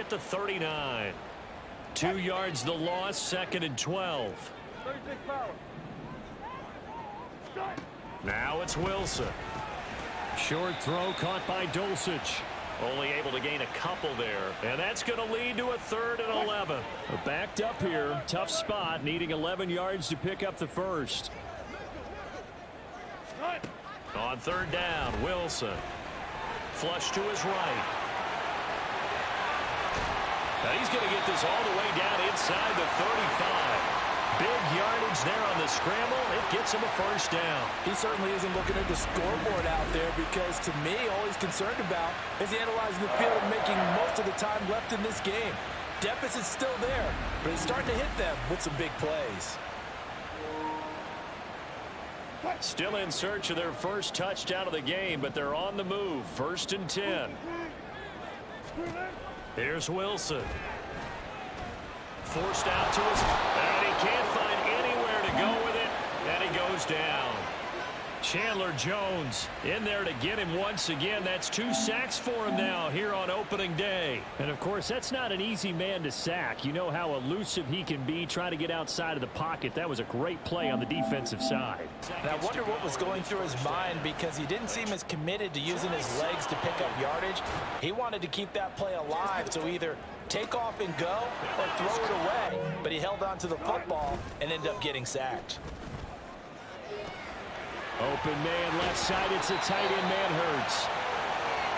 at the 39. 2 yards the loss, 2nd and 12. Now it's Wilson. Short throw caught by Dulcich. Only able to gain a couple there. And that's going to lead to a 3rd and 11. Backed up here. Tough spot. Needing 11 yards to pick up the first. On 3rd down, Wilson. Flush to his right. Now he's going to get this all the way down inside the 35. Big yardage there on the scramble. It gets him a first down. He certainly isn't looking at the scoreboard out there because, to me, all he's concerned about is analyzing the field and making most of the time left in this game. Deficit's still there, but he's starting to hit them with some big plays. Still in search of their first touchdown of the game, but they're on the move. 1st and 10. Here's Wilson. Forced out to his, and he can't find anywhere to go with it, and he goes down. Chandler Jones in there to get him once again. That's 2 sacks for him now here on opening day. And, of course, that's not an easy man to sack. You know how elusive he can be trying to get outside of the pocket. That was a great play on the defensive side. And I wonder what was going through his mind because he didn't seem as committed to using his legs to pick up yardage. He wanted to keep that play alive, so either take off and go or throw it away. But he held on to the football and ended up getting sacked. Open man left side. It's a tight end man Hurts.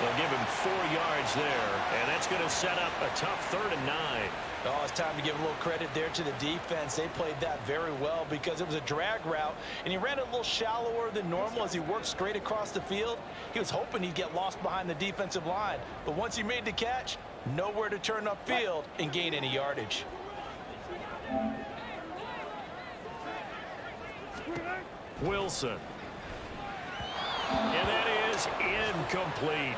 They'll give him 4 yards there, and that's going to set up a tough 3rd and 9. Oh, it's time to give a little credit there to the defense. They played that very well because it was a drag route, and he ran a little shallower than normal as he worked straight across the field. He was hoping he'd get lost behind the defensive line, but once he made the catch, nowhere to turn upfield and gain any yardage. Wilson. And that is incomplete.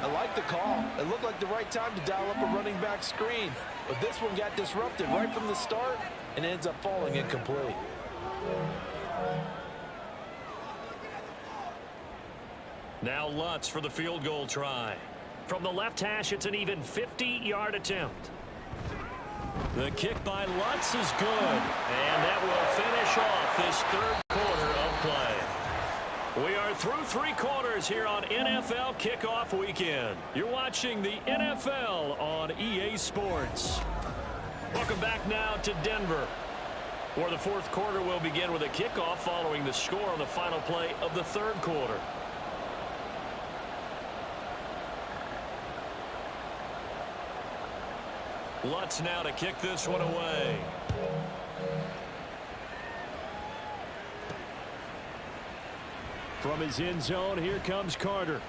I like the call. It looked like the right time to dial up a running back screen. But this one got disrupted right from the start and ends up falling incomplete. Now Lutz for the field goal try. From the left hash, it's an even 50-yard attempt. The kick by Lutz is good. And that will finish off this 3rd quarter of play. We are through 3 quarters here on NFL Kickoff Weekend. You're watching the NFL on EA Sports. Welcome back now to Denver, where the 4th quarter will begin with a kickoff following the score on the final play of the 3rd quarter. Lutz now to kick this one away. From his end zone, here comes Carter.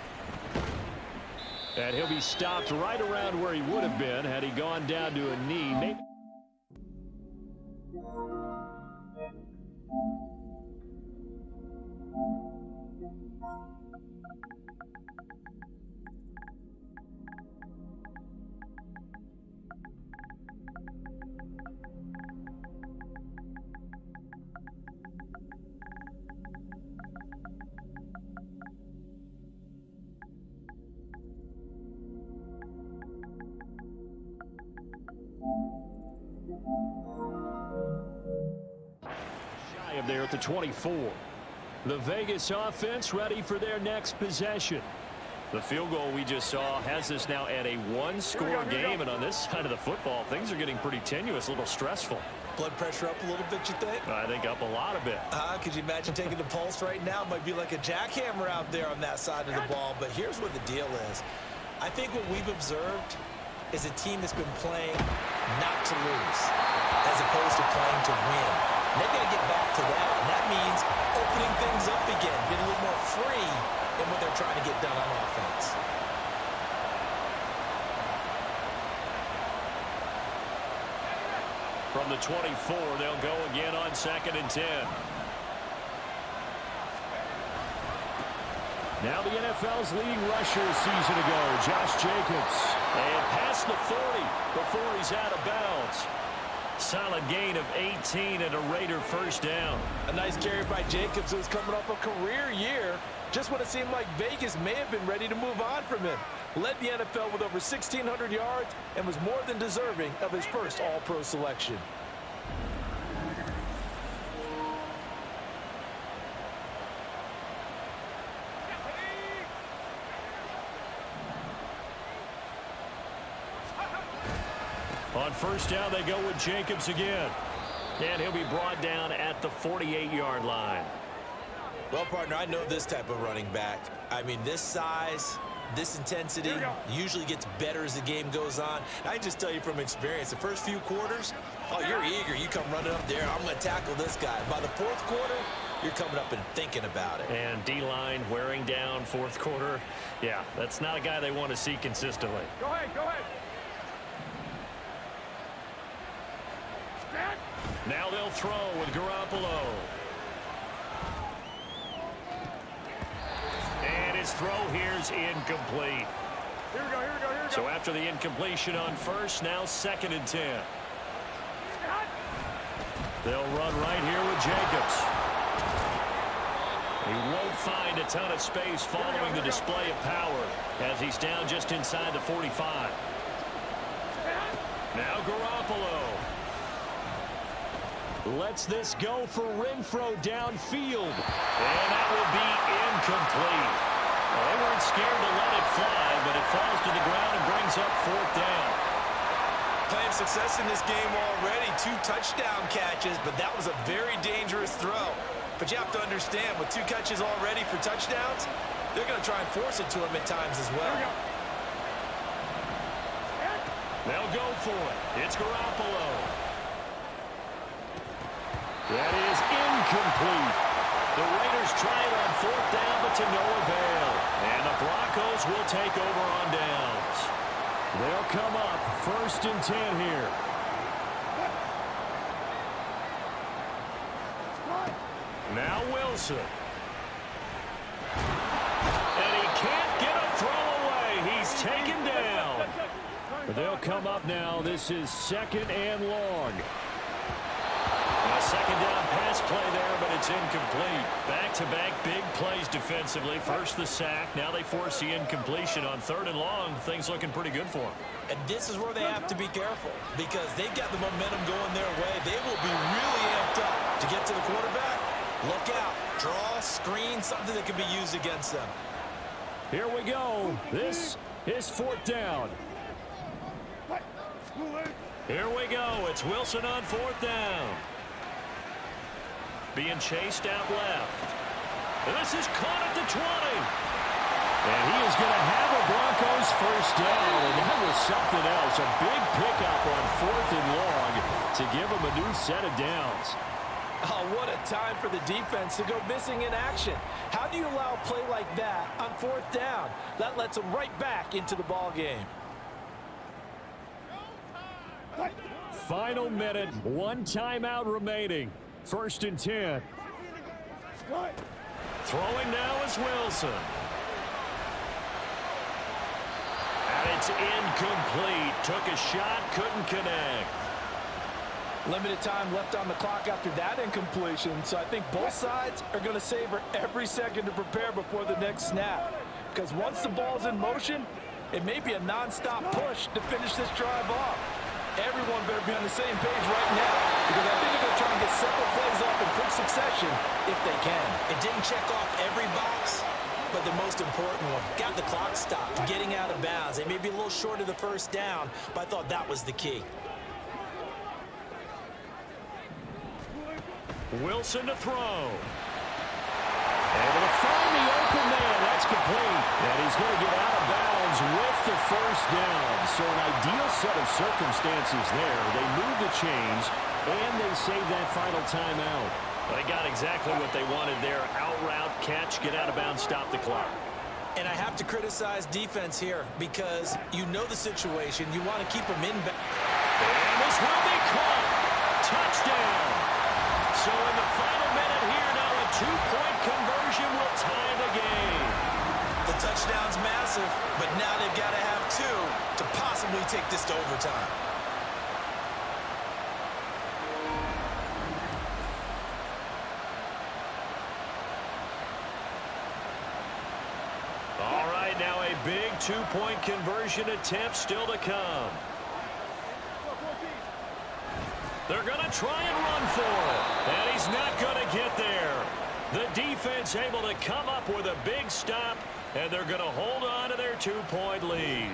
And he'll be stopped right around where he would have been had he gone down to a knee. Maybe there at the 24. The Vegas offense ready for their next possession. The field goal we just saw has us now at a 1-score game, and on this side of the football, things are getting pretty tenuous, a little stressful. Blood pressure up a little bit, you think? I think up a lot of it. Could you imagine taking the pulse right now? It might be like a jackhammer out there on that side of the ball, but here's what the deal is. I think what we've observed is a team that's been playing not to lose as opposed to playing to win. And they've got to get back to that, and that means opening things up again, getting a little more free in what they're trying to get done on offense. From the 24, they'll go again on 2nd and 10. Now the NFL's leading rusher a season ago, Josh Jacobs. And past the 40 before he's out of bounds. Solid gain of 18 and a Raider first down. A nice carry by Jacobs, who's coming off a career year. Just when it seemed like Vegas may have been ready to move on from him. Led the NFL with over 1,600 yards and was more than deserving of his first All-Pro selection. On first down, they go with Jacobs again. And he'll be brought down at the 48-yard line. Well, partner, I know this type of running back. I mean, this size, this intensity usually gets better as the game goes on. I can just tell you from experience, the first few quarters, oh, you're eager. You come running up there, I'm going to tackle this guy. By the fourth quarter, you're coming up and thinking about it. And D-line wearing down fourth quarter. Yeah, that's not a guy they want to see consistently. Go ahead, go ahead. Now they'll throw with Garoppolo. And his throw here's incomplete. Here we go, here we go, here we go. So after the incompletion on first, now 2nd and 10. They'll run right here with Jacobs. He won't find a ton of space following the display of power as he's down just inside the 45. Now Garoppolo lets this go for Renfro downfield. And that will be incomplete. Well, they weren't scared to let it fly, but it falls to the ground and brings up 4th down. Playing success in this game already. 2 touchdown catches, but that was a very dangerous throw. But you have to understand, with 2 catches already for touchdowns, they're going to try and force it to him at times as well. They'll go for it. It's Garoppolo. That is incomplete. The Raiders try it on 4th down, but to no avail. And the Broncos will take over on downs. They'll come up 1st and 10 here. Now Wilson. And he can't get a throw away. He's taken down. They'll come up now. This is 2nd and long. A 2nd down pass play there, but it's incomplete. Back-to-back big plays defensively. First the sack. Now they force the incompletion on 3rd and long. Things looking pretty good for them. And this is where they have to be careful because they've got the momentum going their way. They will be really amped up to get to the quarterback. Look out. Draw, screen, something that can be used against them. Here we go. This is 4th down. Here we go. It's Wilson on 4th down. Being chased out left. This is caught at the 20. And he is going to have a Broncos first down. And that was something else. A big pickup on 4th and long to give him a new set of downs. Oh, what a time for the defense to go missing in action. How do you allow a play like that on 4th down? That lets them right back into the ball game. Final minute, 1 timeout remaining. 1st and 10. Throwing now is Wilson. And it's incomplete. Took a shot, couldn't connect. Limited time left on the clock after that incompletion, so I think both sides are going to savor every second to prepare before the next snap. Because once the ball's in motion, it may be a non-stop push to finish this drive off. Everyone better be on the same page right now because I think they're going to try and get several plays off in quick succession if they can. It didn't check off every box, but the most important one, got the clock stopped, getting out of bounds. They may be a little short of the first down, but I thought that was the key. Wilson to throw. Able to find the open man. That's complete. And he's going to get out of bounds with the first down. So an ideal set of circumstances there. They move the chains, and they save that final timeout. They got exactly what they wanted there. Out route, catch, get out of bounds, stop the clock. And I have to criticize defense here because you know the situation. You want to keep them in. And this will be caught. Touchdown. So in the final minute here now, a 2-point conversion will tie the game. The touchdown's massive, but now they've got to have 2 to possibly take this to overtime. two-point conversion attempt still to come. They're going to try and run for it. And he's not going to get there. The defense able to come up with a big stop, and they're going to hold on to their two-point lead.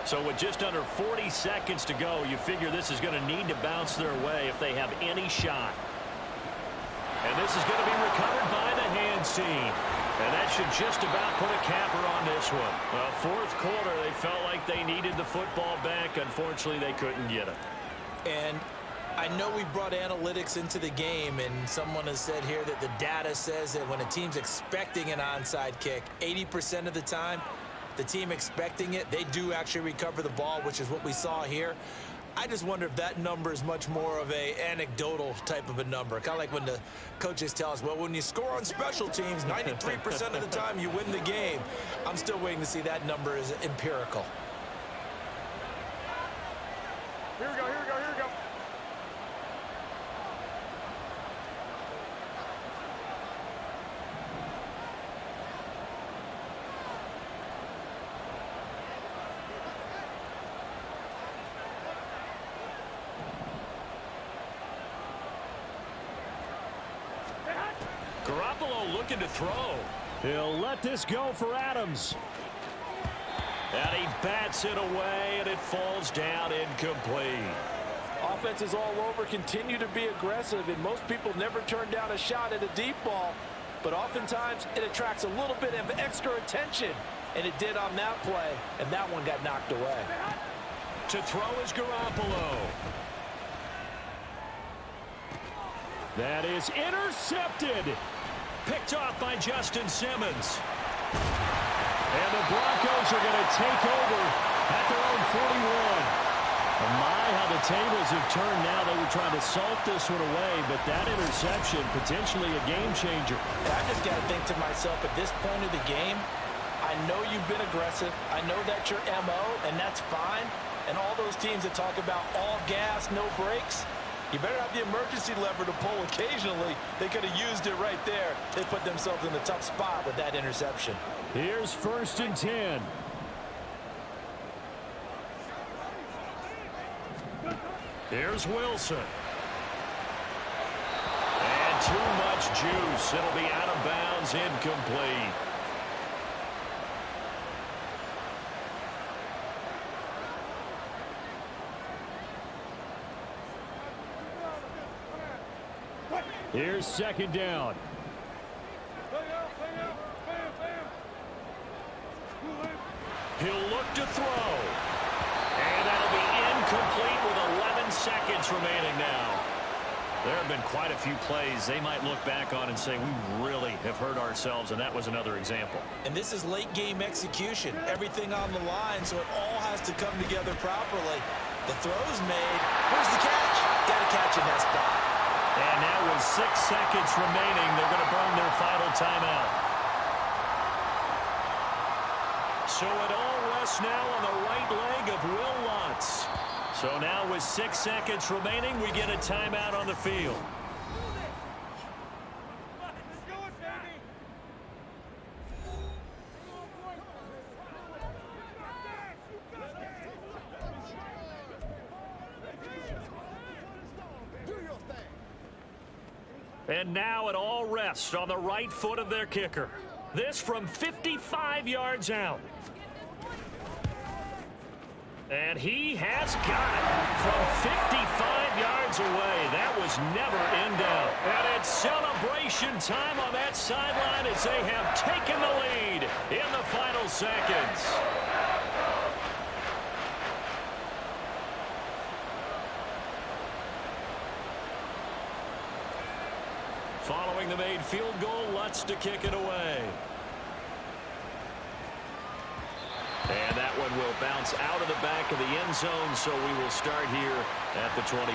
So with just under 40 seconds to go, you figure this is going to need to bounce their way if they have any shot. And this is going to be recovered by the hands team. And that should just about put a capper on this one. Well, fourth quarter, they felt like they needed the football back. Unfortunately, they couldn't get it. And I know we brought analytics into the game, and someone has said here that the data says that when a team's expecting an onside kick, 80% of the time, the team expecting it, they do actually recover the ball, which is what we saw here. I just wonder if that number is much more of a anecdotal type of a number. Kind of like when the coaches tell us, well, when you score on special teams, 93% of the time you win the game. I'm still waiting to see that number is empirical. Here we go, here we go, here we go. Garoppolo looking to throw. He'll let this go for Adams. And he bats it away, and it falls down incomplete. Offenses all over continue to be aggressive, and most people never turn down a shot at a deep ball. But oftentimes, it attracts a little bit of extra attention. And it did on that play, and that one got knocked away. To throw is Garoppolo. That is intercepted. Picked off by Justin Simmons. And the Broncos are going to take over at their own 41. My, how the tables have turned now. They were trying to salt this one away, but that interception, potentially a game changer. I just got to think to myself, at this point of the game, I know you've been aggressive. I know that's your MO, and that's fine. And all those teams that talk about all gas, no brakes, you better have the emergency lever to pull occasionally. They could have used it right there. They put themselves in a tough spot with that interception. Here's 1st and 10. Here's Wilson. And too much juice. It'll be out of bounds, incomplete. Here's 2nd down. He'll look to throw. And that'll be incomplete with 11 seconds remaining now. There have been quite a few plays they might look back on and say, we really have hurt ourselves, and that was another example. And this is late game execution. Everything on the line, so it all has to come together properly. The throw's made. Where's the catch? Got to catch in that spot. And now with 6 seconds remaining, they're going to burn their final timeout. So it all rests now on the right leg of Will Lutz. So now with 6 seconds remaining, we get a timeout on the field. And now it all rests on the right foot of their kicker. This from 55 yards out. And he has got it from 55 yards away. That was never in doubt. And it's celebration time on that sideline as they have taken the lead in the final seconds. Following the made field goal, Lutz to kick it away. And that one will bounce out of the back of the end zone, so we will start here at the 25.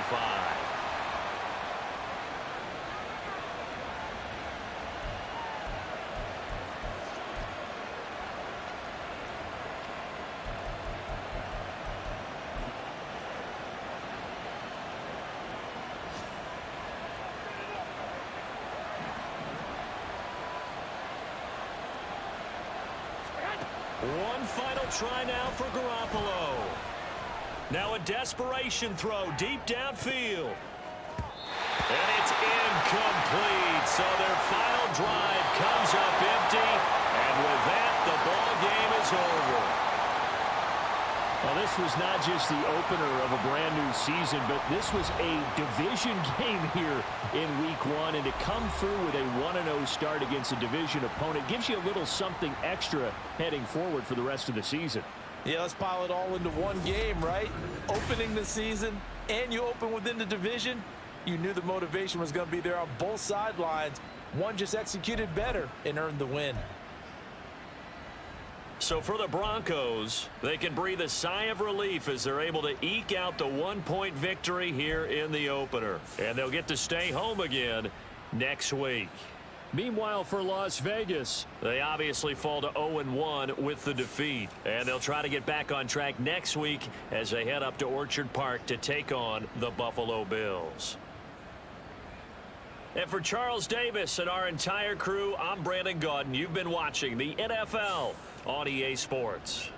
One final try now for Garoppolo. Now a desperation throw deep downfield. And it's incomplete. So their final drive comes up empty. And with that, the ball game is over. Well, this was not just the opener of a brand new season, but this was a division game here in week 1. And to come through with a 1-0 start against a division opponent gives you a little something extra heading forward for the rest of the season. Yeah, let's pile it all into one game, right? Opening the season, and you open within the division. You knew the motivation was going to be there on both sidelines. One just executed better and earned the win. So for the Broncos, they can breathe a sigh of relief as they're able to eke out the 1-point victory here in the opener. And they'll get to stay home again next week. Meanwhile, for Las Vegas, they obviously fall to 0-1 with the defeat. And they'll try to get back on track next week as they head up to Orchard Park to take on the Buffalo Bills. And for Charles Davis and our entire crew, I'm Brandon Gaudin. You've been watching the NFL on EA Sports.